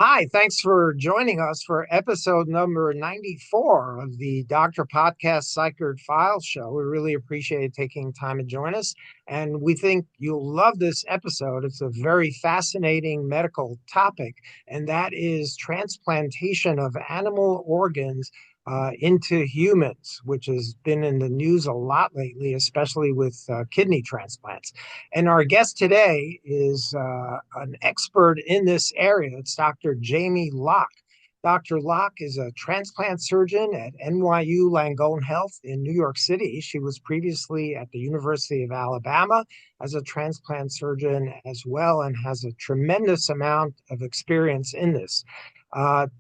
Hi, thanks for joining us for episode number 94 of the Doctor Podcast Psycherd Files Show. We really appreciate taking time to join us, and we think you'll love this episode. It's a very fascinating medical topic, and that is transplantation of animal organs into humans, which has been in the news a lot lately, especially with kidney transplants. And our guest today is an expert in this area. It's Dr. Jayme Locke. Dr. Locke is a transplant surgeon at NYU Langone Health in New York City. She was previously at the University of Alabama as a transplant surgeon as well and has a tremendous amount of experience in this.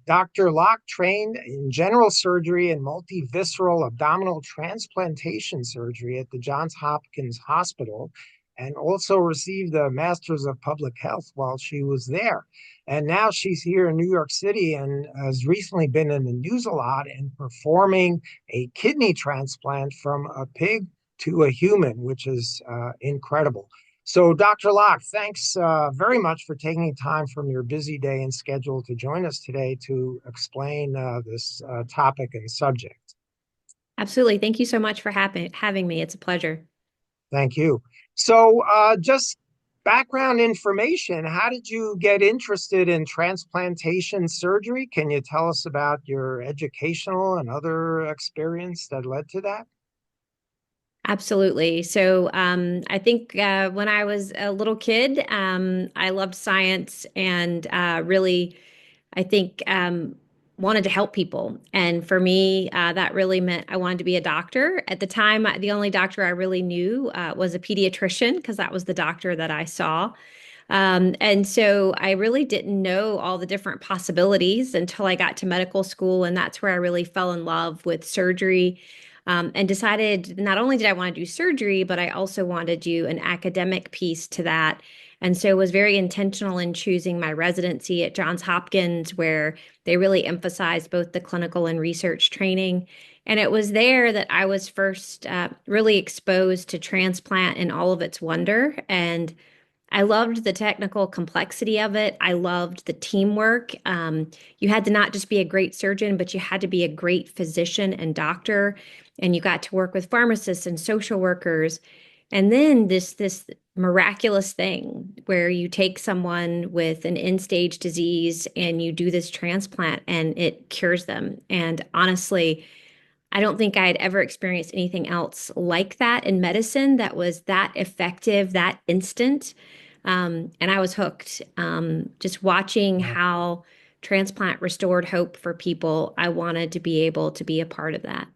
Dr. Locke trained in general surgery and multivisceral abdominal transplantation surgery at the Johns Hopkins Hospital and also received a Master's of Public Health while she was there. And now she's here in New York City and has recently been in the news a lot and performing a kidney transplant from a pig to a human, which is incredible. So, Dr. Locke, thanks very much for taking time from your busy day and schedule to join us today to explain this topic and subject. Absolutely. Thank you so much for having me. It's a pleasure. Thank you. So, just background information, how did you get interested in transplantation surgery? Can you tell us about your educational and other experience that led to that? Absolutely. So, I think when I was a little kid, I loved science and really, I think, wanted to help people. And for me, that really meant I wanted to be a doctor. At the time, the only doctor I really knew was a pediatrician because that was the doctor that I saw. And so I really didn't know all the different possibilities until I got to medical school. And that's where I really fell in love with surgery, and decided not only did I want to do surgery, but I also wanted to do an academic piece to that. And so was very intentional in choosing my residency at Johns Hopkins, where they really emphasized both the clinical and research training. And it was there that I was first really exposed to transplant in all of its wonder. And I loved the technical complexity of it. I loved the teamwork. You had to not just be a great surgeon, but you had to be a great physician and doctor. And you got to work with pharmacists and social workers. And then this miraculous thing where you take someone with an end stage disease and you do this transplant and it cures them. And honestly, I don't think I had ever experienced anything else like that in medicine that was that effective, that instant. And I was hooked. Just watching Wow, how transplant restored hope for people, I wanted to be able to be a part of that.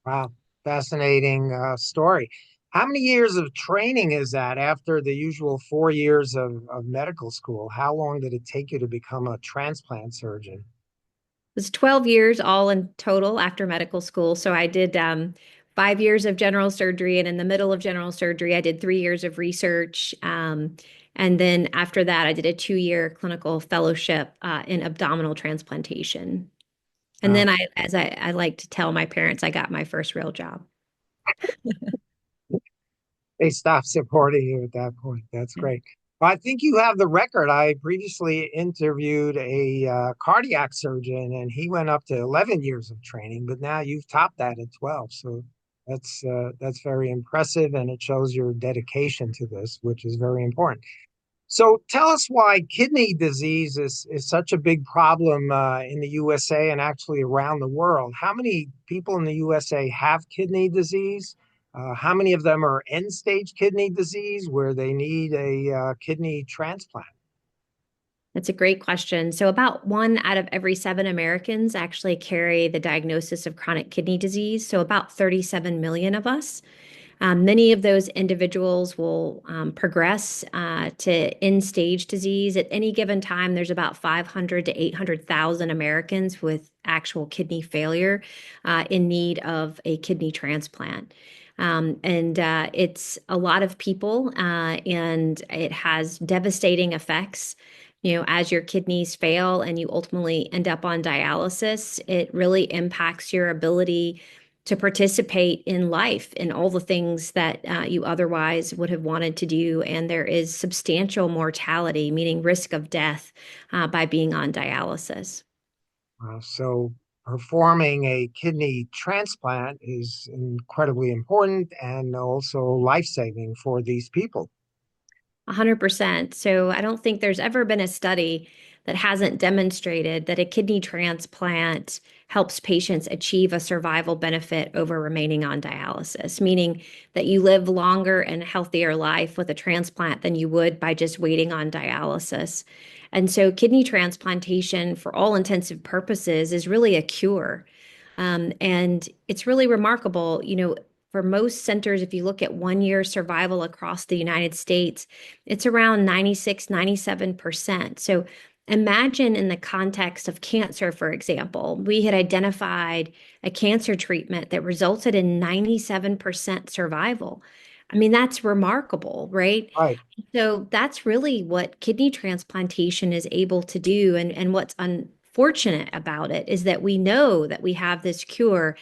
wow. Fascinating story. How many years of training is that after the usual 4 years of medical school? How long did it take you to become a transplant surgeon? It was 12 years all in total after medical school. So I did 5 years of general surgery, and in the middle of general surgery, I did 3 years of research. And then after that, I did a 2 year clinical fellowship in abdominal transplantation. And then Wow. as I like to tell my parents, I got my first real job. They stopped supporting you at that point. That's great. Well, I think you have the record. I previously interviewed a cardiac surgeon, and he went up to 11 years of training, but now you've topped that at 12. So that's very impressive, and it shows your dedication to this, which is very important. So tell us why kidney disease is such a big problem in the USA and actually around the world. How many people in the USA have kidney disease? How many of them are end stage kidney disease where they need a kidney transplant? That's a great question. So, about one out of every seven Americans actually carry the diagnosis of chronic kidney disease. So, about 37 million of us. Many of those individuals will progress to end stage disease. At any given time, there's about 500 to 800,000 Americans with actual kidney failure in need of a kidney transplant. And it's a lot of people, and it has devastating effects. As your kidneys fail and you ultimately end up on dialysis, it really impacts your ability to participate in life in all the things that you otherwise would have wanted to do. And there is substantial mortality, meaning risk of death, by being on dialysis. So performing a kidney transplant is incredibly important and also life-saving for these people. 100%. So I don't think there's ever been a study that hasn't demonstrated that a kidney transplant helps patients achieve a survival benefit over remaining on dialysis, meaning that you live longer and healthier life with a transplant than you would by just waiting on dialysis. And so kidney transplantation, for all intensive purposes, is really a cure. And it's really remarkable, for most centers, if you look at 1 year survival across the United States, it's around 96, 97%. So imagine in the context of cancer, for example, we had identified a cancer treatment that resulted in 97% survival. I mean, that's remarkable, right? Right, So that's really what kidney transplantation is able to do. And what's unfortunate about it is that we know that we have this cure,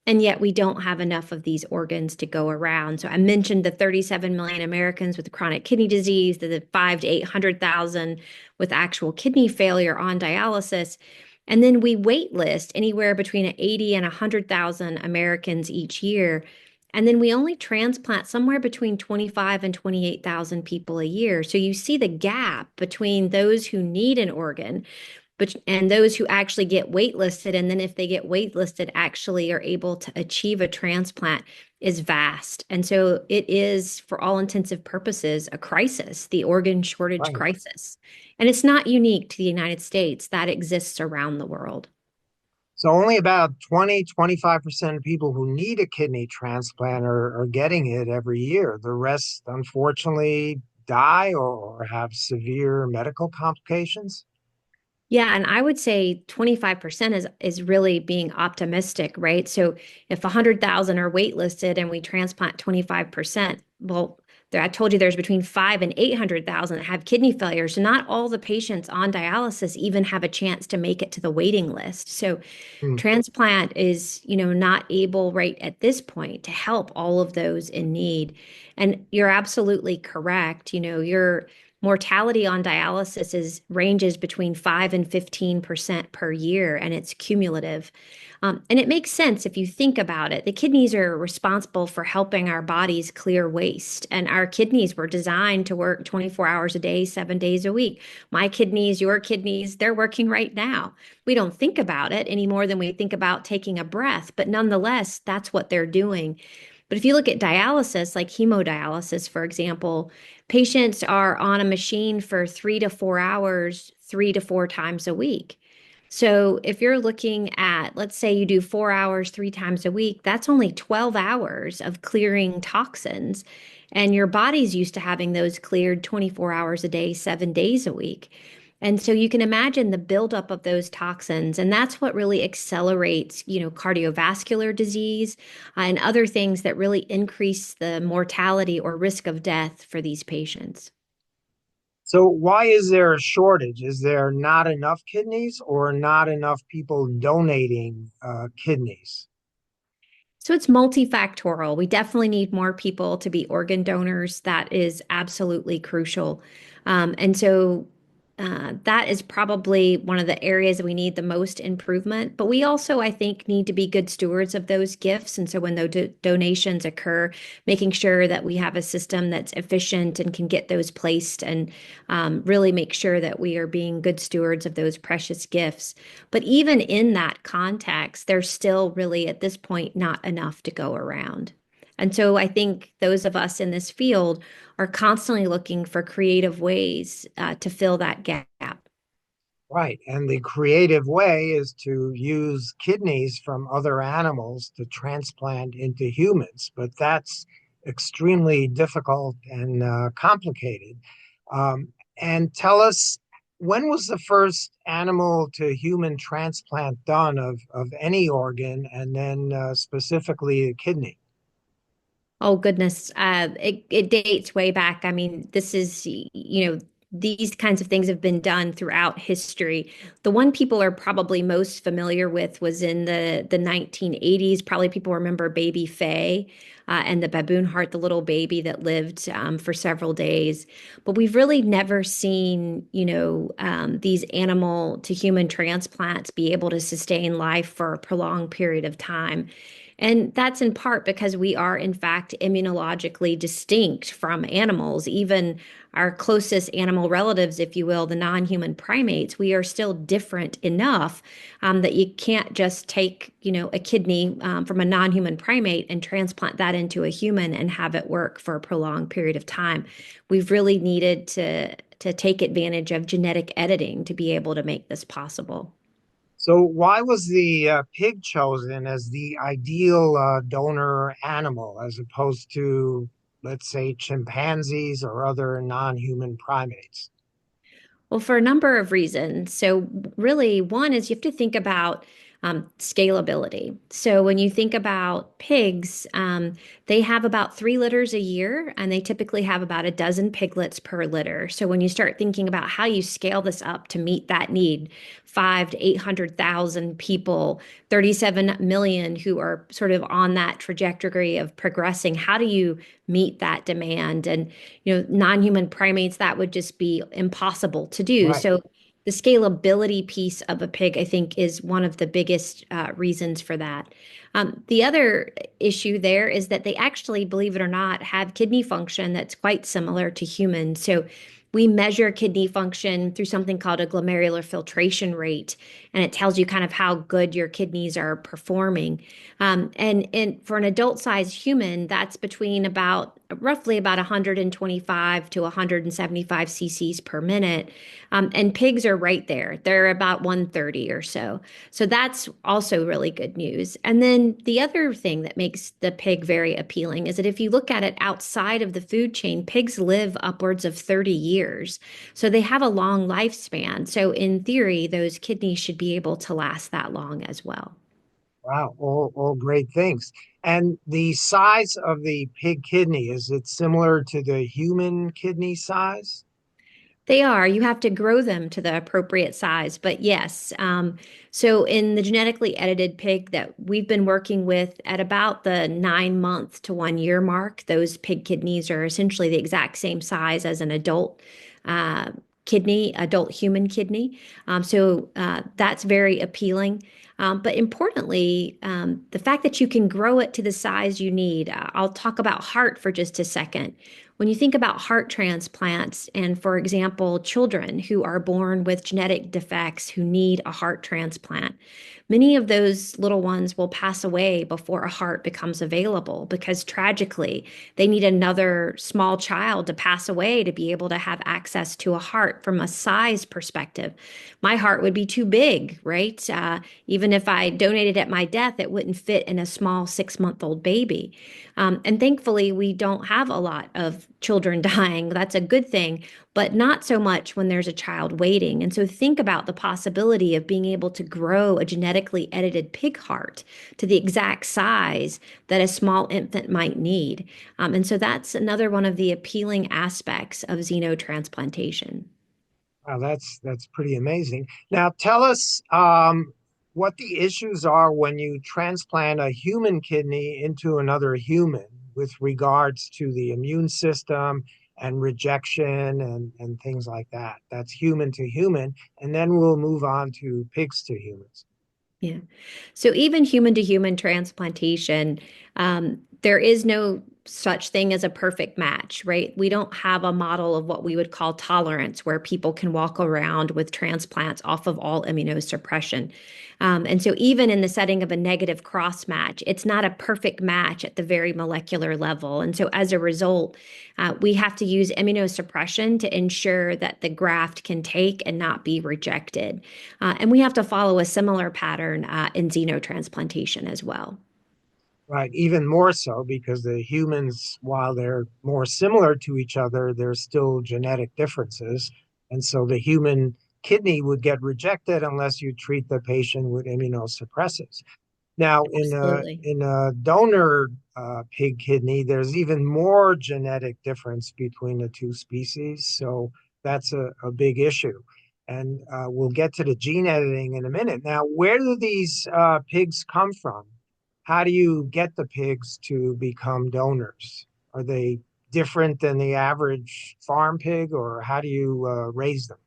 and yet we don't have enough of these organs to go around. So I mentioned the 37 million Americans with chronic kidney disease, the 5 to 800,000 with actual kidney failure on dialysis. And then we wait list anywhere between 80 and 100,000 Americans each year. And then we only transplant somewhere between 25 and 28,000 people a year. So you see the gap between those who need an organ and those who actually get waitlisted, and then if they get waitlisted, actually are able to achieve a transplant, is vast. And so it is, for all intensive purposes, a crisis, the organ shortage right. crisis. And it's not unique to the United States, that exists around the world. So only about 20-25% of people who need a kidney transplant are getting it every year. The rest, unfortunately, die or have severe medical complications. Yeah, and I would say 25% is really being optimistic, right? So if 100,000 are waitlisted and we transplant 25%, well, I told you there's between 5 and 800,000 that have kidney failure. So not all the patients on dialysis even have a chance to make it to the waiting list. So Hmm, transplant is, not able right at this point to help all of those in need. And you're absolutely correct. Your mortality on dialysis ranges between 5 and 15% per year, and it's cumulative. And it makes sense if you think about it. The kidneys are responsible for helping our bodies clear waste, and our kidneys were designed to work 24 hours a day, 7 days a week. My kidneys, your kidneys, they're working right now. We don't think about it any more than we think about taking a breath, but nonetheless, that's what they're doing. But if you look at dialysis, like hemodialysis, for example, patients are on a machine for 3 to 4 hours, 3 to 4 times a week. So if you're looking at, let's say you do 4 hours 3 times a week, that's only 12 hours of clearing toxins. And your body's used to having those cleared 24 hours a day, 7 days a week. And so you can imagine the buildup of those toxins. And that's what really accelerates, cardiovascular disease, and other things that really increase the mortality or risk of death for these patients. So why is there a shortage? Is there not enough kidneys or not enough people donating kidneys? So it's multifactorial. We definitely need more people to be organ donors. That is absolutely crucial. And so that is probably one of the areas that we need the most improvement. But we also, I think, need to be good stewards of those gifts. And so when those donations occur, making sure that we have a system that's efficient and can get those placed, and really make sure that we are being good stewards of those precious gifts. But even in that context, there's still really at this point not enough to go around. And so I think those of us in this field are constantly looking for creative ways to fill that gap. Right. And the creative way is to use kidneys from other animals to transplant into humans, but that's extremely difficult and complicated. Um, and tell us, when was the first animal to human transplant done of any organ, and then specifically a kidney? Oh goodness, it dates way back. I mean, this is, these kinds of things have been done throughout history. The one people are probably most familiar with was in the 1980s. Probably people remember baby Faye and the baboon heart, the little baby that lived for several days. But we've really never seen, these animal to human transplants be able to sustain life for a prolonged period of time. And that's in part because we are, in fact, immunologically distinct from animals. Even our closest animal relatives, if you will, the non-human primates, we are still different enough that you can't just take, a kidney from a non-human primate and transplant that into a human and have it work for a prolonged period of time. We've really needed to take advantage of genetic editing to be able to make this possible. So why was the pig chosen as the ideal donor animal as opposed to, let's say, chimpanzees or other non-human primates? Well, for a number of reasons. So, really, one is you have to think about scalability. So, when you think about pigs, they have about 3 litters a year, and they typically have about a dozen piglets per litter. So, when you start thinking about how you scale this up to meet that need, 5 to 800,000 people, 37 million who are sort of on that trajectory of progressing, how do you meet that demand? And non-human primates, that would just be impossible to do. Right. So the scalability piece of a pig, I think, is one of the biggest reasons for that. The other issue there is that they actually, believe it or not, have kidney function that's quite similar to humans. So we measure kidney function through something called a glomerular filtration rate, and it tells you kind of how good your kidneys are performing. And for an adult-sized human, that's between roughly about 125 to 175 cc's per minute. And pigs are right there. They're about 130 or so. So that's also really good news. And then the other thing that makes the pig very appealing is that if you look at it outside of the food chain, pigs live upwards of 30 years. So they have a long lifespan. So in theory, those kidneys should be able to last that long as well. Wow, all great things. And the size of the pig kidney, is it similar to the human kidney size? They are. You have to grow them to the appropriate size. But yes, so in the genetically edited pig that we've been working with at about the 9 month to 1 year mark, those pig kidneys are essentially the exact same size as an adult uh, kidney, adult human kidney. So that's very appealing. But importantly, the fact that you can grow it to the size you need. I'll talk about heart for just a second. When you think about heart transplants, and for example, children who are born with genetic defects who need a heart transplant, many of those little ones will pass away before a heart becomes available because tragically, they need another small child to pass away to be able to have access to a heart from a size perspective. My heart would be too big, right? Even if I donated at my death, it wouldn't fit in a small 6 month old baby. And thankfully, we don't have a lot of children dying. That's a good thing, but not so much when there's a child waiting. And so think about the possibility of being able to grow a genetically edited pig heart to the exact size that a small infant might need. And so that's another one of the appealing aspects of xenotransplantation. Wow, that's pretty amazing. Now tell us what the issues are when you transplant a human kidney into another human with regards to the immune system and rejection and things like that. That's human to human. And then we'll move on to pigs to humans. Yeah. So even human to human transplantation, there is no such thing as a perfect match, right? We don't have a model of what we would call tolerance, where people can walk around with transplants off of all immunosuppression. And so even in the setting of a negative cross match, it's not a perfect match at the very molecular level. And so as a result, we have to use immunosuppression to ensure that the graft can take and not be rejected. And we have to follow a similar pattern in xenotransplantation as well. Right, even more so because the humans, while they're more similar to each other, there's still genetic differences. And so the human kidney would get rejected unless you treat the patient with immunosuppressants. Now, Absolutely. in a donor pig kidney, there's even more genetic difference between the two species. So that's a big issue. And we'll get to the gene editing in a minute. Now, where do these pigs come from? How do you get the pigs to become donors? Are they different than the average farm pig, or how do you raise them?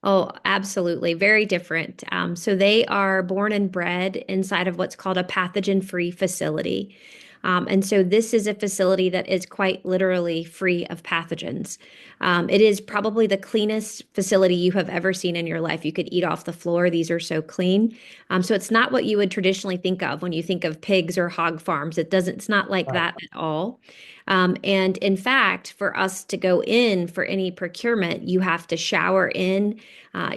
Oh, absolutely. Very different. So they are born and bred inside of what's called a pathogen-free facility. And so this is a facility that is quite literally free of pathogens. It is probably the cleanest facility you have ever seen in your life. You could eat off the floor. These are so clean. So it's not what you would traditionally think of when you think of pigs or hog farms. It's not like Right, that at all. And in fact, for us to go in for any procurement, you have to shower in.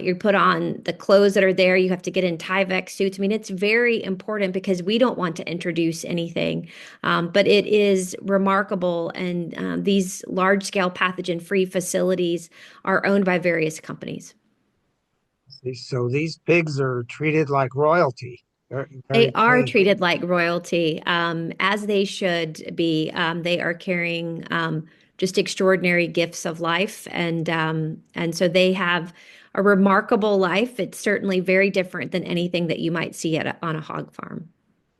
You put on the clothes that are there. You have to get in Tyvek suits. I mean, it's very important because we don't want to introduce anything. But it is remarkable. And these large scale pathogen free facilities are owned by various companies. so these pigs are treated like royalty. Very, They very are clean. treated like royalty, as they should be. They are carrying just extraordinary gifts of life, and so they have a remarkable life. It's certainly very different than anything that you might see on a hog farm.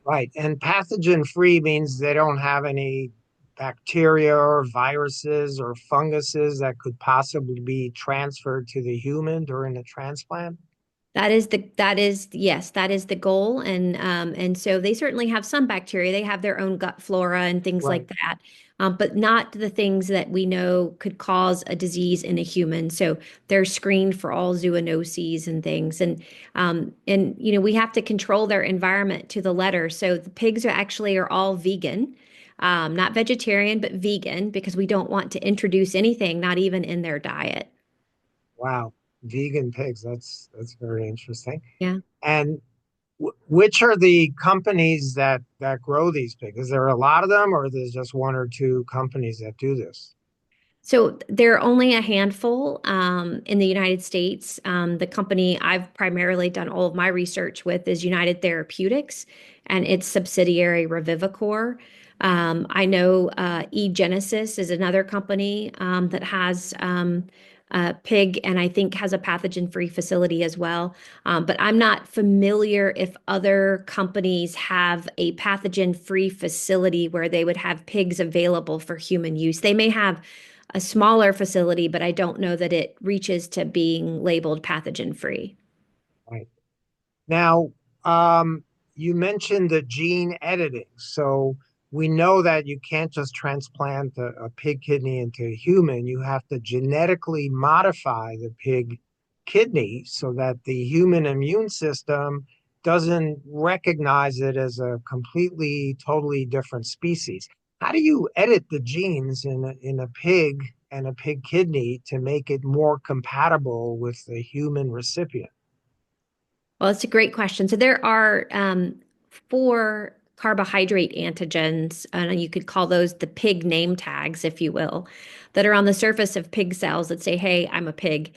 Right. And pathogen free means they don't have any bacteria or viruses or funguses that could possibly be transferred to the human during the transplant. Yes, that is the goal. And so they certainly have some bacteria. They have their own gut flora and things Right. like that. But not the things that we know could cause a disease in a human. So they're screened for all zoonoses and things. And you know, we have to control their environment to the letter. So the pigs are all vegan. Not vegetarian, but vegan, because we don't want to introduce anything, not even in their diet. Wow. Vegan pigs. That's very interesting. Yeah. And which are the companies that grow these pigs? Is there a lot of them, or there's just one or two companies that do this? So there are only a handful in the United States. The company I've primarily done all of my research with is United Therapeutics and its subsidiary Revivicor. I know eGenesis is another company that has pig and I think has a pathogen-free facility as well. But I'm not familiar if other companies have a pathogen-free facility where they would have pigs available for human use. They may have a smaller facility, but I don't know that it reaches to being labeled pathogen free. Right. Now, you mentioned the gene editing. So we know that you can't just transplant a pig kidney into a human. You have to genetically modify the pig kidney so that the human immune system doesn't recognize it as a completely, totally different species. How do you edit the genes in a pig and a pig kidney to make it more compatible with the human recipient? Well, it's a great question. So there are four carbohydrate antigens, and you could call those the pig name tags, if you will, that are on the surface of pig cells that say, "Hey, I'm a pig."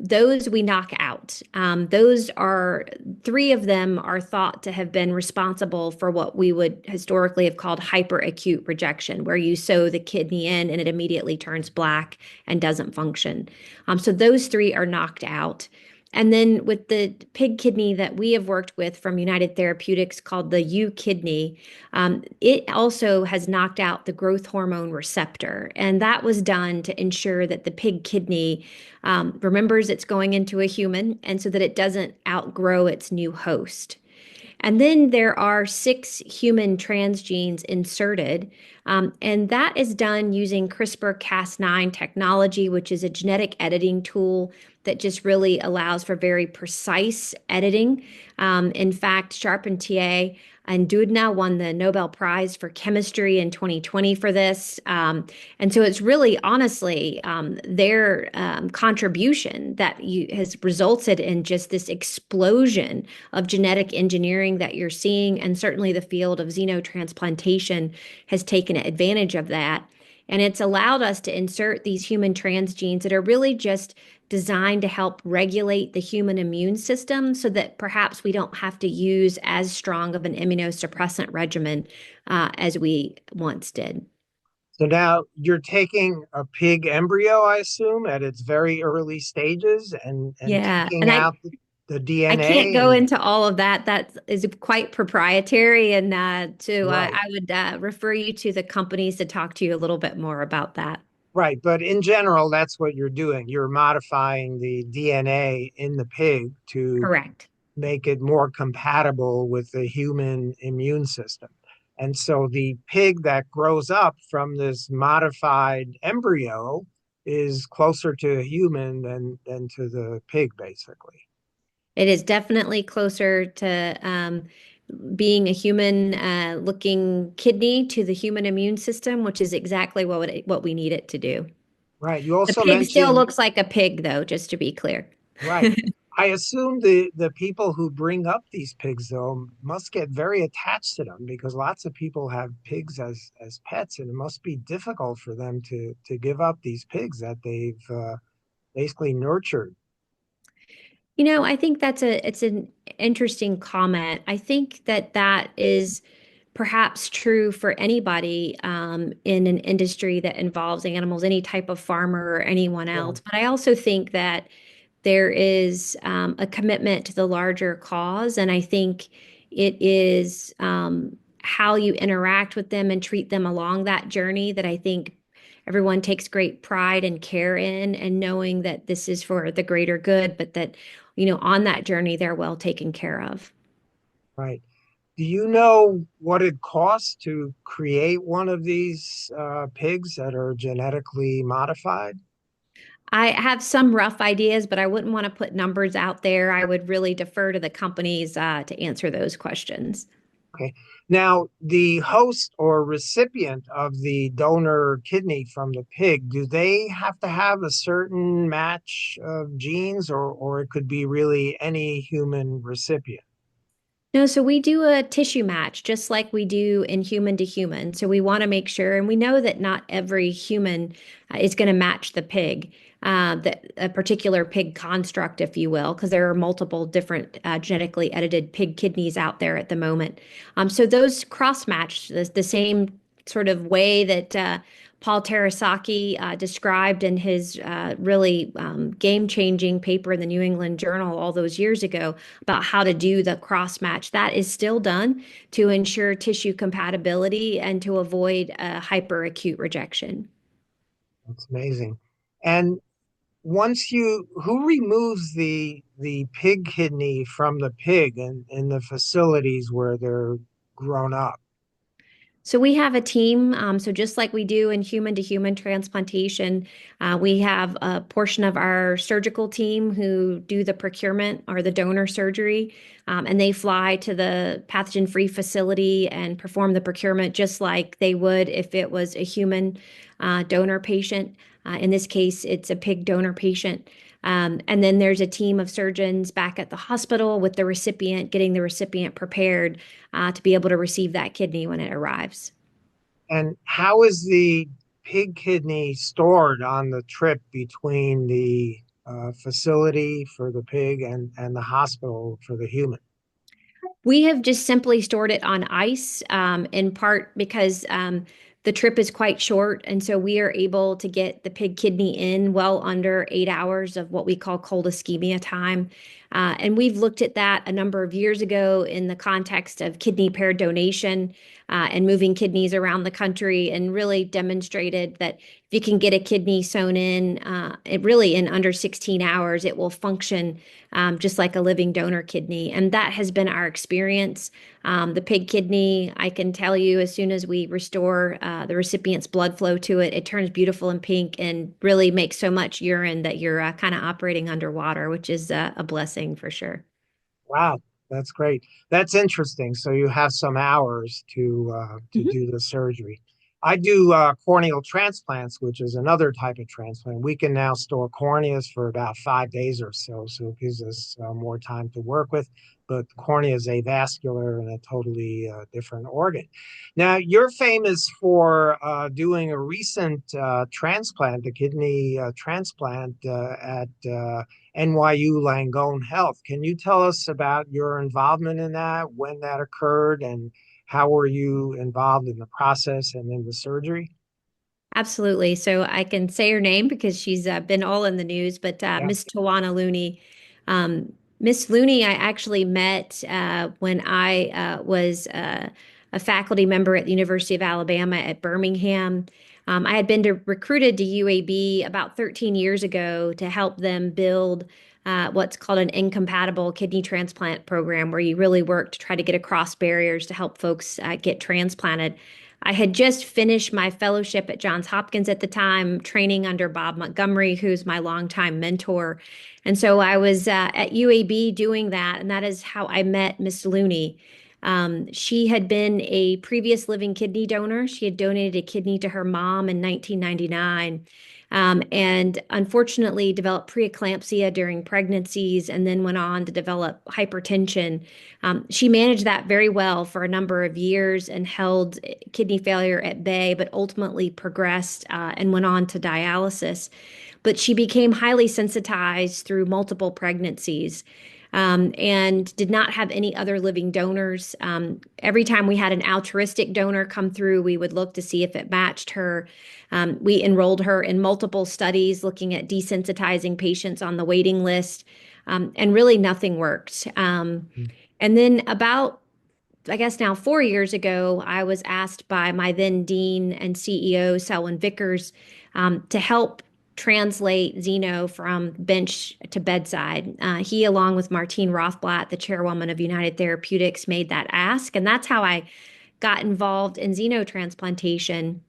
Those we knock out. Those are three of them are thought to have been responsible for what we would historically have called hyperacute rejection, where you sew the kidney in and it immediately turns black and doesn't function. So those three are knocked out. And then with the pig kidney that we have worked with from United Therapeutics called the U kidney, it also has knocked out the growth hormone receptor. And that was done to ensure that the pig kidney remembers it's going into a human and so that it doesn't outgrow its new host. And then there are six human transgenes inserted, and that is done using CRISPR-Cas9 technology, which is a genetic editing tool that just really allows for very precise editing. In fact, Charpentier and Doudna won the Nobel Prize for Chemistry in 2020 for this. And so it's really, honestly, their contribution has resulted in just this explosion of genetic engineering that you're seeing. And certainly the field of xenotransplantation has taken advantage of that. And it's allowed us to insert these human transgenes that are really just designed to help regulate the human immune system so that perhaps we don't have to use as strong of an immunosuppressant regimen as we once did. So now you're taking a pig embryo, I assume, at its very early stages and Yeah, taking and out the I can't DNA go and into all of that. That is quite proprietary, and right, I would refer you to the companies to talk to you a little bit more about that. right. But in general, that's what you're doing. You're modifying the DNA in the pig to Correct. make it more compatible with the human immune system. And so the pig that grows up from this modified embryo is closer to a human than to the pig, basically. It is definitely closer to being a human looking kidney to the human immune system, which is exactly what we need it to do. Right. You The also pig still mentioned, looks like a pig, though, just to be clear. right. I assume the people who bring up these pigs, though, must get very attached to them because lots of people have pigs as pets, and it must be difficult for them to give up these pigs that they've basically nurtured. I think it's an interesting comment. I think that that is perhaps true for anybody in an industry that involves animals, any type of farmer or anyone Yeah. else. But I also think that there is a commitment to the larger cause, and I think it is how you interact with them and treat them along that journey that I think everyone takes great pride and care in, and knowing that this is for the greater good, but that, on that journey, they're well taken care of. Right. Do you know what it costs to create one of these pigs that are genetically modified? I have some rough ideas, but I wouldn't want to put numbers out there. I would really defer to the companies to answer those questions. Okay. Now, the host or recipient of the donor kidney from the pig, do they have to have a certain match of genes, or it could be really any human recipient? No, so we do a tissue match just like we do in human to human. So we want to make sure, and we know that not every human is going to match the pig, a particular pig construct, if you will, because there are multiple different genetically edited pig kidneys out there at the moment. So those cross match the same sort of way that Paul Terasaki described in his really game-changing paper in the New England Journal all those years ago about how to do the cross match. That is still done to ensure tissue compatibility and to avoid hyperacute rejection. That's amazing. And who removes the pig kidney from the pig in the facilities where they're grown up? So we have a team. So just like we do in human to human transplantation, we have a portion of our surgical team who do the procurement or the donor surgery, and they fly to the pathogen-free facility and perform the procurement just like they would if it was a human donor patient. In this case, it's a pig donor patient. And then there's a team of surgeons back at the hospital with the recipient, getting the recipient prepared to be able to receive that kidney when it arrives. And how is the pig kidney stored on the trip between the facility for the pig and the hospital for the human? We have just simply stored it on ice, in part because the trip is quite short. And so we are able to get the pig kidney in well under 8 hours of what we call cold ischemia time. And we've looked at that a number of years ago in the context of kidney pair donation and moving kidneys around the country, and really demonstrated that if you can get a kidney sewn in, it really in under 16 hours, it will function just like a living donor kidney. And that has been our experience. The pig kidney, I can tell you, as soon as we restore the recipient's blood flow to it, it turns beautiful and pink and really makes so much urine that you're kind of operating underwater, which is a blessing for sure. Wow, that's great. That's interesting. So you have some hours to Mhm. do the surgery. I do corneal transplants, which is another type of transplant. We can now store corneas for about 5 days or so, so it gives us more time to work with. But the cornea is avascular and a totally different organ. Now, you're famous for doing a recent transplant, a kidney transplant at NYU Langone Health. Can you tell us about your involvement in that, when that occurred, and how were you involved in the process and in the surgery? Absolutely. So I can say her name because she's been all in the news, but Yeah. Miss Tawana Looney. Um, Miss Looney, I actually met when I was a faculty member at the University of Alabama at Birmingham. I had been recruited to UAB about 13 years ago to help them build what's called an incompatible kidney transplant program, where you really work to try to get across barriers to help folks get transplanted. I had just finished my fellowship at Johns Hopkins at the time, training under Bob Montgomery, who's my longtime mentor. And so I was at UAB doing that, and that is how I met Miss Looney. She had been a previous living kidney donor. She had donated a kidney to her mom in 1999. And unfortunately developed preeclampsia during pregnancies and then went on to develop hypertension. She managed that very well for a number of years and held kidney failure at bay, but ultimately progressed and went on to dialysis. But she became highly sensitized through multiple pregnancies. And did not have any other living donors. Every time we had an altruistic donor come through, we would look to see if it matched her. We enrolled her in multiple studies looking at desensitizing patients on the waiting list, and really nothing worked. And then about, I guess now 4 years ago, I was asked by my then dean and CEO, Selwyn Vickers, to help translate Xeno from bench to bedside. He, along with Martine Rothblatt, the chairwoman of United Therapeutics, made that ask. And that's how I got involved in xenotransplantation.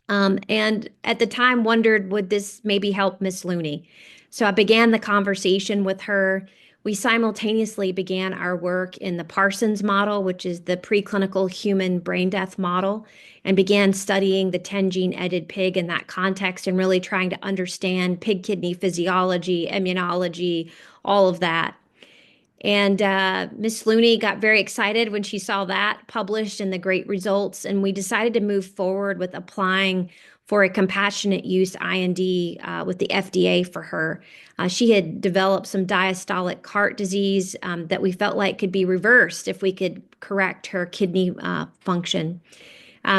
And at the time wondered, would this maybe help Miss Looney? So I began the conversation with her. We simultaneously began our work in the Parsons model, which is the preclinical human brain death model, and began studying the 10 gene edited pig in that context and really trying to understand pig kidney physiology, immunology, all of that. And Miss Looney got very excited when she saw that published and the great results. And we decided to move forward with applying for a compassionate use IND with the FDA for her. She had developed some diastolic heart disease that we felt like could be reversed if we could correct her kidney function.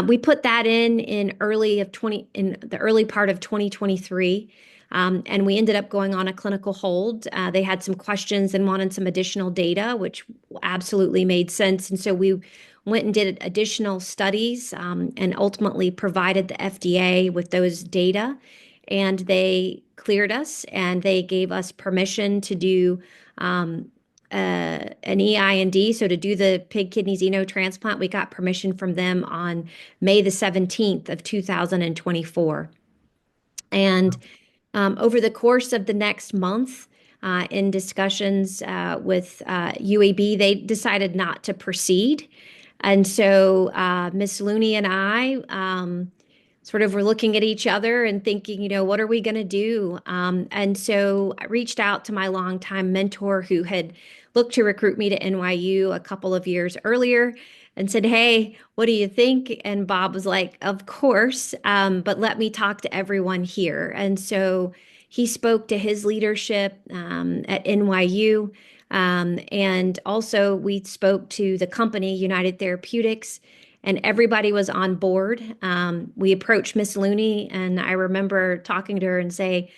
We put that in the early part of 2023. And we ended up going on a clinical hold. They had some questions and wanted some additional data, which absolutely made sense. And so we went and did additional studies, and ultimately provided the FDA with those data. And they cleared us and they gave us permission to do an EIND. So to do the pig kidney xenotransplant, we got permission from them on May the 17th of 2024. And over the course of the next month, in discussions with UAB, they decided not to proceed. And so Miss Looney and I sort of were looking at each other and thinking, what are we going to do? And so I reached out to my longtime mentor who had looked to recruit me to NYU a couple of years earlier and said, "Hey, what do you think?" And Bob was like, "Of course, but let me talk to everyone here." And so he spoke to his leadership at NYU. And also, we spoke to the company, United Therapeutics, and everybody was on board. We approached Miss Looney, and I remember talking to her and saying,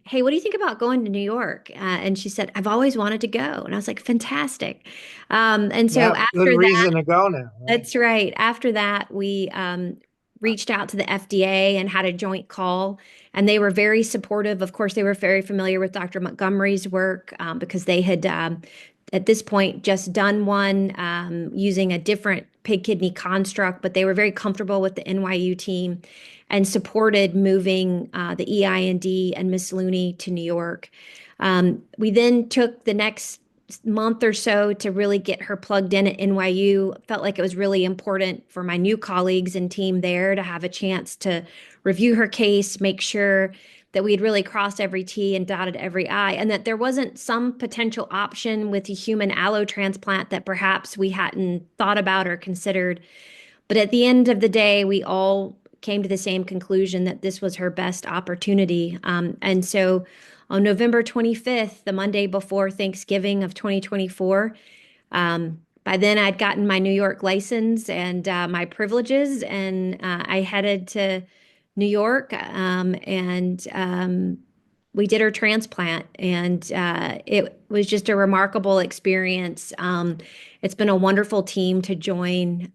"Hey, what do you think about going to New York?" And she said, "I've always wanted to go." And I was like, "Fantastic." And so Yeah, good after that, reason to go now, right? that's right. After that, we reached out to the FDA and had a joint call, and they were very supportive. Of course, they were very familiar with Dr. Montgomery's work because they had, at this point, just done one using a different pig kidney construct, but they were very comfortable with the NYU team and supported moving the EIND and Miss Looney to New York. We then took the next month or so to really get her plugged in at NYU. Felt like it was really important for my new colleagues and team there to have a chance to review her case, make sure that we had really crossed every T and dotted every I, and that there wasn't some potential option with a human allo transplant that perhaps we hadn't thought about or considered. But at the end of the day, we all came to the same conclusion that this was her best opportunity. And so on November 25th, the Monday before Thanksgiving of 2024, by then I'd gotten my New York license and my privileges, and I headed to New York, and we did her transplant, and it was just a remarkable experience. It's been a wonderful team to join.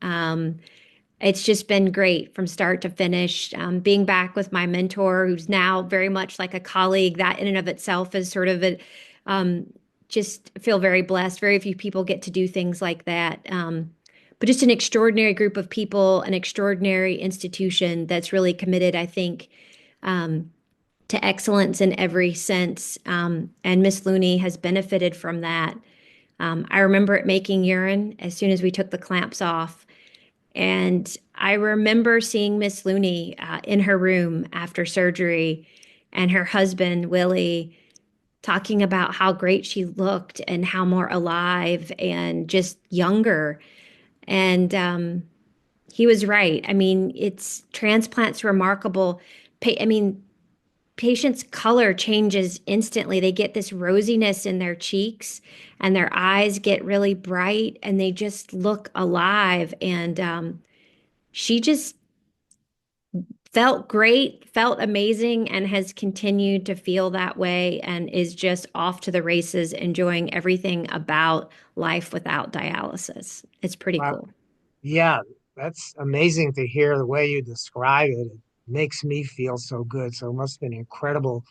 It's just been great from start to finish. Being back with my mentor, who's now very much like a colleague, that in and of itself is sort of a um, just feel very blessed. Very few people get to do things like that. But just an extraordinary group of people, an extraordinary institution that's really committed, I think, um, to excellence in every sense. And Miss Looney has benefited from that. I remember it making urine as soon as we took the clamps off. And I remember seeing Miss Looney in her room after surgery and her husband, Willie, talking about how great she looked and how more alive and just younger. And he was right. I mean, it's transplants remarkable. I mean, patients' color changes instantly. They get this rosiness in their cheeks and their eyes get really bright and they just look alive. And she just felt great, felt amazing, and has continued to feel that way and is just off to the races, enjoying everything about life without dialysis. It's pretty Wow. cool. Yeah, that's amazing to hear the way you describe it. It makes me feel so good. So it must have been incredible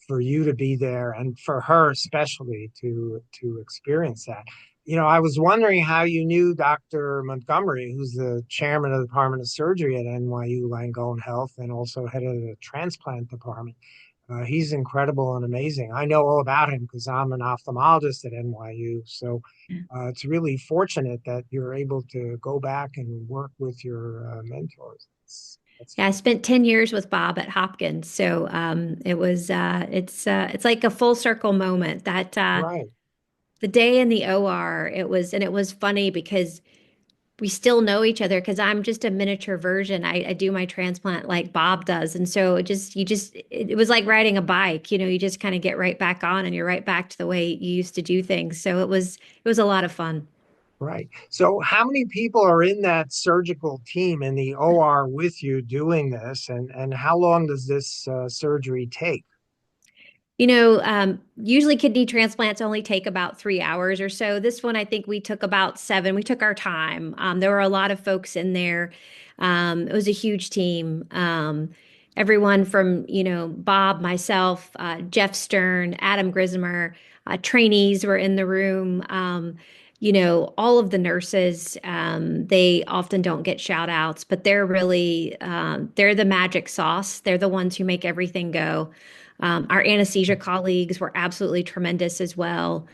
for you to be there and for her especially to experience that. I was wondering how you knew Dr. Montgomery, who's the chairman of the Department of Surgery at NYU Langone Health and also head of the transplant department. He's incredible and amazing. I know all about him because I'm an ophthalmologist at NYU. So it's really fortunate that you're able to go back and work with your mentors. That's Yeah, I spent 10 years with Bob at Hopkins. So it's like a full circle moment that right, the day in the OR, it was funny because we still know each other because I'm just a miniature version. I do my transplant like Bob does. And so it was like riding a bike, you just kind of get right back on and you're right back to the way you used to do things. So it was a lot of fun. right. So how many people are in that surgical team in the OR with you doing this, and how long does this surgery take? Usually kidney transplants only take about 3 hours or so. This one, I think we took about 7. We took our time. There were a lot of folks in there. It was a huge team. Everyone from, Bob, myself, Jeff Stern, Adam Grismer, trainees were in the room. All of the nurses, they often don't get shout outs, but they're the magic sauce. They're the ones who make everything go. Our anesthesia colleagues were absolutely tremendous as well.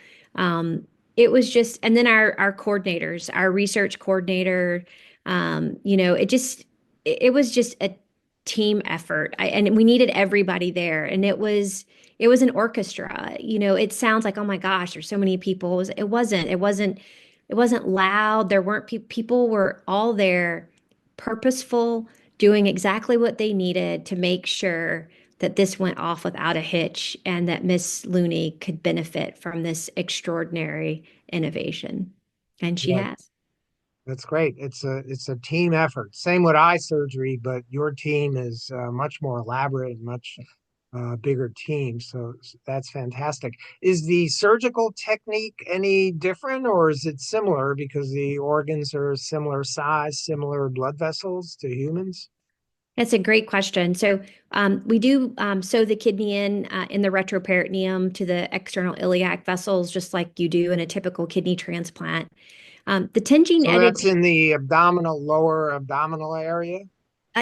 It was just, and then our coordinators, our research coordinator, it was just a team effort. And we needed everybody there, and it was an orchestra. It sounds like, oh my gosh, there's so many people. It wasn't loud. There weren't people were all there, purposeful, doing exactly what they needed to make sure that this went off without a hitch and that Miss Looney could benefit from this extraordinary innovation. And she Yeah, has. that's great. It's a team effort. Same with eye surgery, but your team is much more elaborate and much bigger team. So that's fantastic. Is the surgical technique any different, or is it similar because the organs are similar size, similar blood vessels to humans? That's a great question. So we do sew the kidney in the retroperitoneum to the external iliac vessels, just like you do in a typical kidney transplant. The 10 gene So edit that's in the abdominal, lower abdominal area.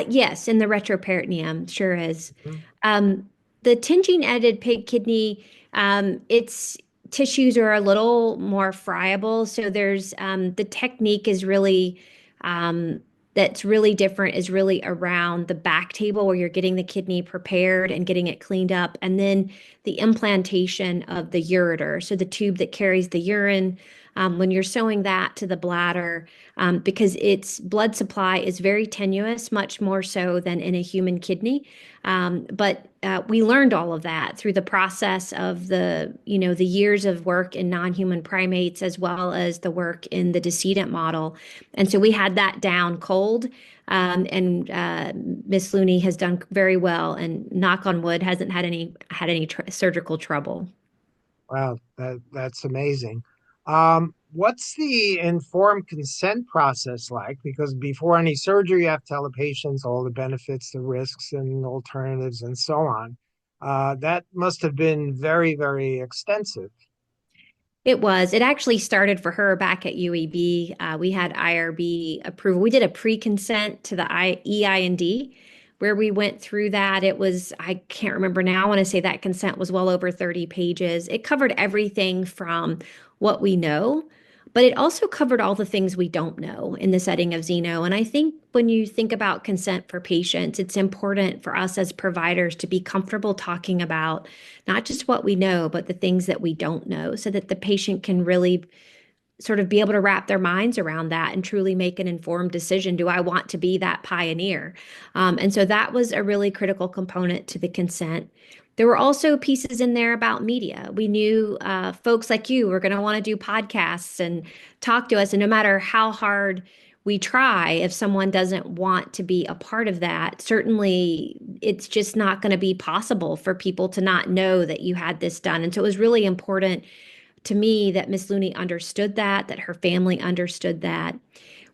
Yes, in the retroperitoneum, sure is. Mhm. Um, the 10 gene edited pig kidney, its tissues are a little more friable. So there's the technique is really that's really different is really around the back table where you're getting the kidney prepared and getting it cleaned up, and then the implantation of the ureter, so the tube that carries the urine. When you're sewing that to the bladder, because its blood supply is very tenuous, much more so than in a human kidney. But we learned all of that through the process of the years of work in non-human primates as well as the work in the decedent model. And so we had that down cold. And Miss Looney has done very well, and knock on wood, hasn't had any surgical trouble. Wow, that's amazing. What's the informed consent process like? Because before any surgery, you have to tell the patients all the benefits, the risks, and alternatives, and so on. That must have been very, very extensive. It was. It actually started for her back at UEB. We had IRB approval. We did a pre-consent to the EIND where we went through that. It was, I can't remember now. I want to say that consent was well over 30 pages. It covered everything from what we know, but it also covered all the things we don't know in the setting of Xeno. And I think when you think about consent for patients, it's important for us as providers to be comfortable talking about not just what we know, but the things that we don't know, so that the patient can really sort of be able to wrap their minds around that and truly make an informed decision. Do I want to be that pioneer? And so that was a really critical component to the consent. There were also pieces in there about media. We knew folks like you were going to want to do podcasts and talk to us. And no matter how hard we try, if someone doesn't want to be a part of that, certainly it's just not going to be possible for people to not know that you had this done. And so it was really important to me that Miss Looney understood that her family understood that.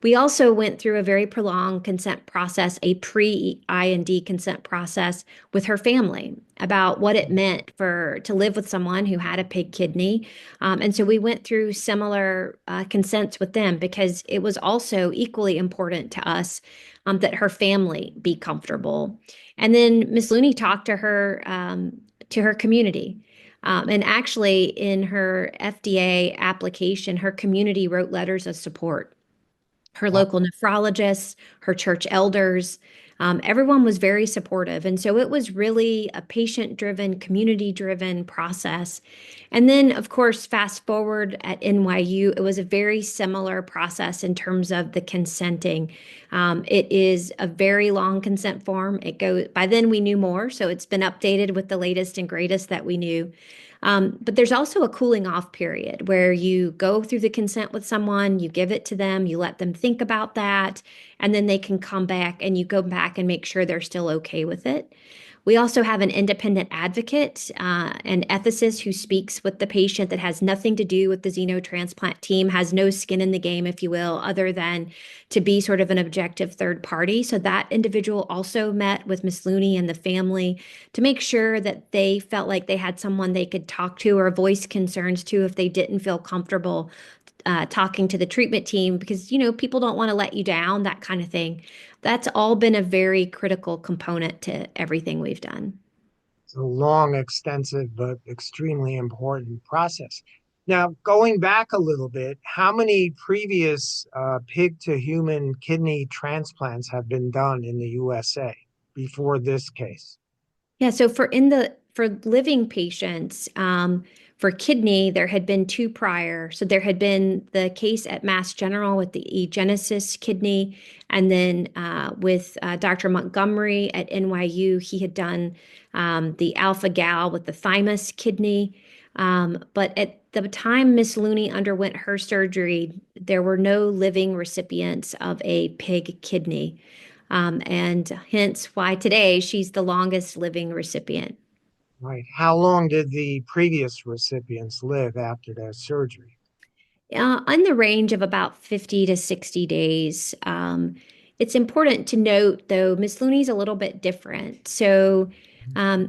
We also went through a very prolonged consent process, a pre-IND consent process with her family about what it meant for to live with someone who had a pig kidney. And so we went through similar consents with them because it was also equally important to us that her family be comfortable. And then Miss Looney talked to her community. And actually, in her FDA application, her community wrote letters of support. Her local nephrologists, her church elders, everyone was very supportive. And so it was really a patient-driven, community-driven process. And then, of course, fast forward at NYU, it was a very similar process in terms of the consenting. It is a very long consent form. It goes, by then we knew more, so it's been updated with the latest and greatest that we knew. But there's also a cooling off period where you go through the consent with someone, you give it to them, you let them think about that, and then they can come back and you go back and make sure they're still okay with it. We also have an independent advocate, an ethicist who speaks with the patient that has nothing to do with the xenotransplant team, has no skin in the game, if you will, other than to be sort of an objective third party. So that individual also met with Miss Looney and the family to make sure that they felt like they had someone they could talk to or voice concerns to if they didn't feel comfortable talking to the treatment team because, people don't want to let you down, that kind of thing. That's all been a very critical component to everything we've done. It's a long, extensive, but extremely important process. Now, going back a little bit, how many previous pig to human kidney transplants have been done in the USA before this case? Yeah, so for living patients, for kidney, there had been two prior. So there had been the case at Mass General with the eGenesis kidney, and then with Dr. Montgomery at NYU, he had done the alpha gal with the thymus kidney. But at the time Miss Looney underwent her surgery, there were no living recipients of a pig kidney. And hence why today she's the longest living recipient. Right. How long did the previous recipients live after their surgery? In the range of about 50 to 60 days. It's important to note, though, Miss Looney's a little bit different. So,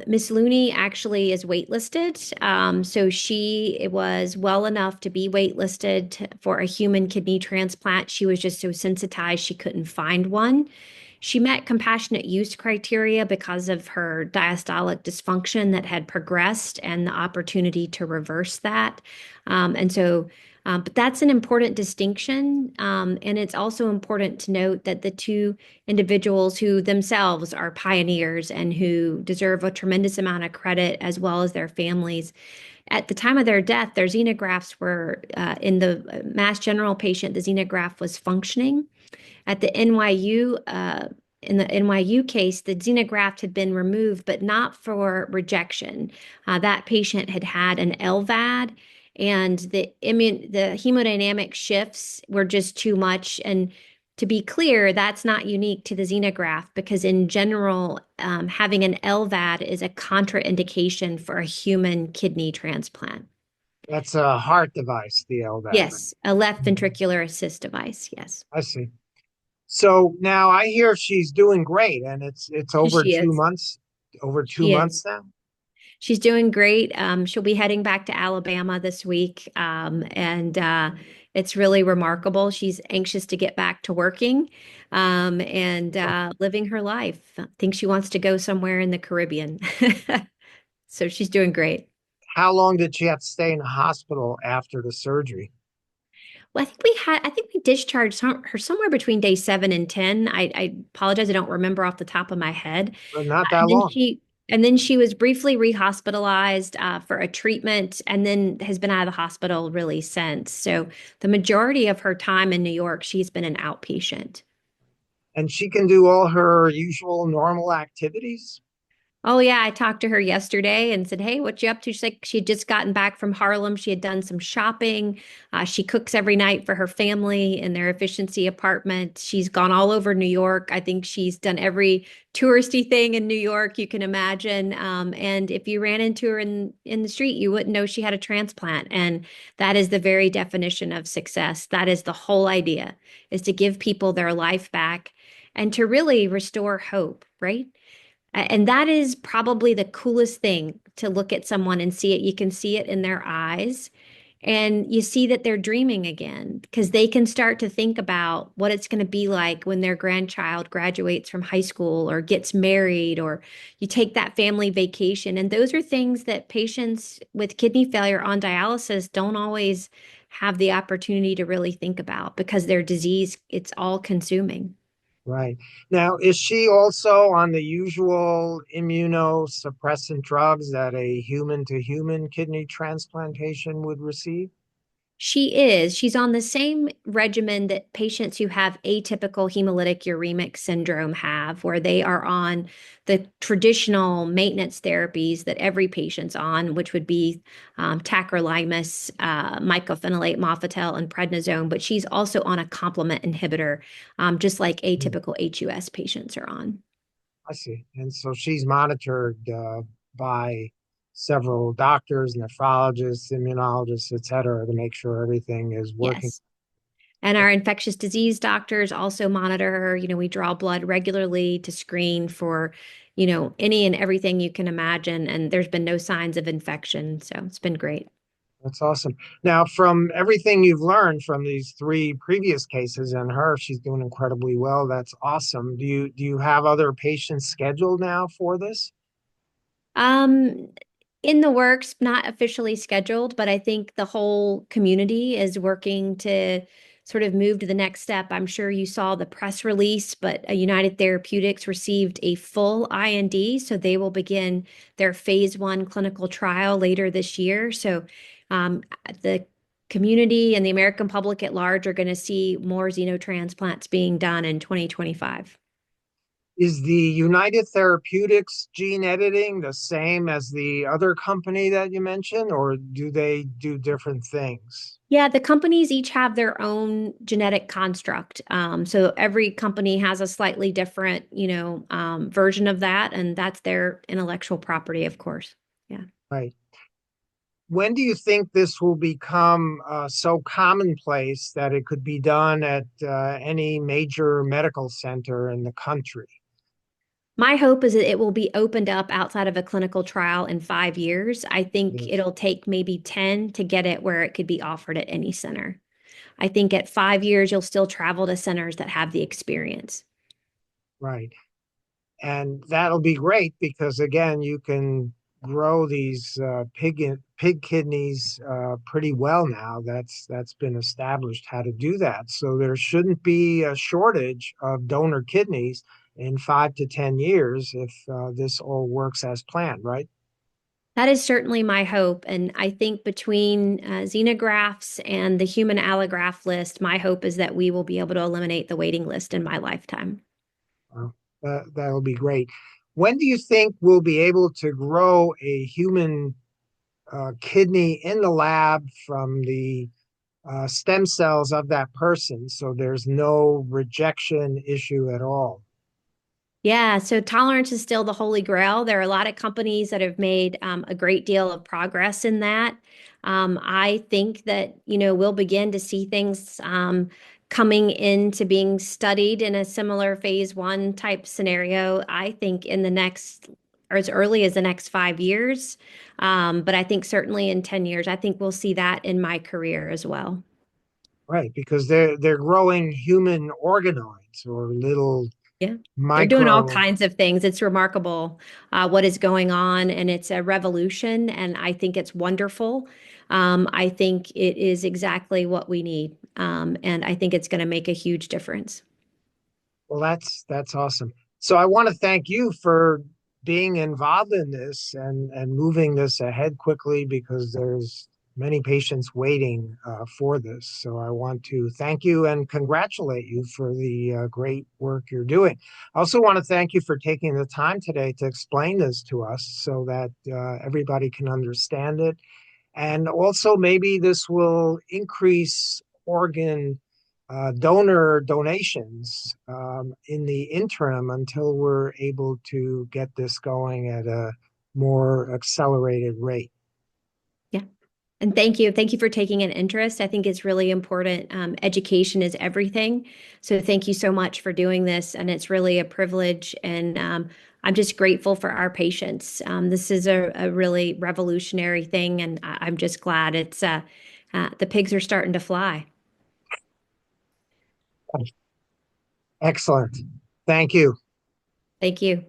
Miss Looney actually is waitlisted. So she was well enough to be waitlisted for a human kidney transplant. She was just so sensitized she couldn't find one. She met compassionate use criteria because of her diastolic dysfunction that had progressed and the opportunity to reverse that. But that's an important distinction. And it's also important to note that the two individuals who themselves are pioneers and who deserve a tremendous amount of credit, as well as their families, at the time of their death, their xenografts were in the Mass General patient, the xenograph was functioning. At the NYU, in the NYU case, the xenograft had been removed, but not for rejection. That patient had had an LVAD, and the hemodynamic shifts were just too much. And To be clear, that's not unique to the xenograft because, in general, having an LVAD is a contraindication for a human kidney transplant. That's a heart device, the LVAD. Yes, a left ventricular assist device. Yes, I see. So now I hear she's doing great, and it's over she two is. months, over two She months is. now. She's doing great. She'll be heading back to Alabama this week, and it's really remarkable. She's anxious to get back to working and living her life. I think she wants to go somewhere in the Caribbean. So she's doing great. How long did she have to stay in the hospital after the surgery? Well, I think we discharged her somewhere between day 7 and 10. I apologize, I don't remember off the top of my head. But not that And then long. she was briefly rehospitalized for a treatment, and then has been out of the hospital really since. So the majority of her time in New York, she's been an outpatient. And she can do all her usual normal activities. Oh yeah, I talked to her yesterday and said, "Hey, what you up to?" She's like, she had just gotten back from Harlem. She had done some shopping. She cooks every night for her family in their efficiency apartment. She's gone all over New York. I think she's done every touristy thing in New York you can imagine. And if you ran into her in the street, you wouldn't know she had a transplant. And that is the very definition of success. That is the whole idea, is to give people their life back and to really restore hope, right? And that is probably the coolest thing, to look at someone and see it. You can see it in their eyes, and you see that they're dreaming again because they can start to think about what it's going to be like when their grandchild graduates from high school or gets married, or you take that family vacation. And those are things that patients with kidney failure on dialysis don't always have the opportunity to really think about because their disease, it's all consuming. Right. Now, is she also on the usual immunosuppressant drugs that a human to human kidney transplantation would receive? She is. She's on the same regimen that patients who have atypical hemolytic uremic syndrome have, where they are on the traditional maintenance therapies that every patient's on, which would be tacrolimus, mycophenolate mofetil, and prednisone. But she's also on a complement inhibitor, just like Hmm, atypical HUS patients are on. I see. And so she's monitored by several doctors, nephrologists, immunologists, et cetera, to make sure everything is working. Yes. And our infectious disease doctors also monitor her. We draw blood regularly to screen for, any and everything you can imagine. And there's been no signs of infection. So it's been great. That's awesome. Now, from everything you've learned from these three previous cases and her, she's doing incredibly well. That's awesome. Do you have other patients scheduled now for this? Um, in the works, not officially scheduled, but I think the whole community is working to sort of move to the next step. I'm sure you saw the press release, but United Therapeutics received a full IND, so they will begin their phase 1 clinical trial later this year. So the community and the American public at large are going to see more xenotransplants being done in 2025. Is the United Therapeutics gene editing the same as the other company that you mentioned, or do they do different things? Yeah, the companies each have their own genetic construct. So every company has a slightly different, version of that, and that's their intellectual property, of course. Yeah. Right. When do you think this will become so commonplace that it could be done at any major medical center in the country? My hope is that it will be opened up outside of a clinical trial in 5 years. I think Yes. it'll take maybe 10 to get it where it could be offered at any center. I think at 5 years, you'll still travel to centers that have the experience. Right. And that'll be great because again, you can grow these pig kidneys pretty well now. That's been established how to do that. So there shouldn't be a shortage of donor kidneys in 5 to 10 years if this all works as planned, right? That is certainly my hope. And I think between xenografts and the human allograft list, my hope is that we will be able to eliminate the waiting list in my lifetime. That'll be great. When do you think we'll be able to grow a human kidney in the lab from the stem cells of that person. So there's no rejection issue at all. Yeah, so tolerance is still the holy grail. There are a lot of companies that have made a great deal of progress in that. I think that, we'll begin to see things coming into being studied in a similar phase one type scenario, I think in the next, or as early as the next 5 years. But I think certainly in 10 years, I think we'll see that in my career as well. Right, because they're growing human organoids or little Yeah. They're doing all micro. kinds of things. It's remarkable what is going on, and it's a revolution, and I think it's wonderful. I think it is exactly what we need, and I think it's going to make a huge difference. Well, that's awesome. So I want to thank you for being involved in this and moving this ahead quickly because there's many patients waiting for this. So I want to thank you and congratulate you for the great work you're doing. I also want to thank you for taking the time today to explain this to us so that everybody can understand it. And also, maybe this will increase organ donor donations in the interim until we're able to get this going at a more accelerated rate. Yeah. And thank you. Thank you for taking an interest. I think it's really important. Education is everything. So thank you so much for doing this. And it's really a privilege. And I'm just grateful for our patients. This is a really revolutionary thing. And I'm just glad the pigs are starting to fly. Excellent. Thank you. Thank you.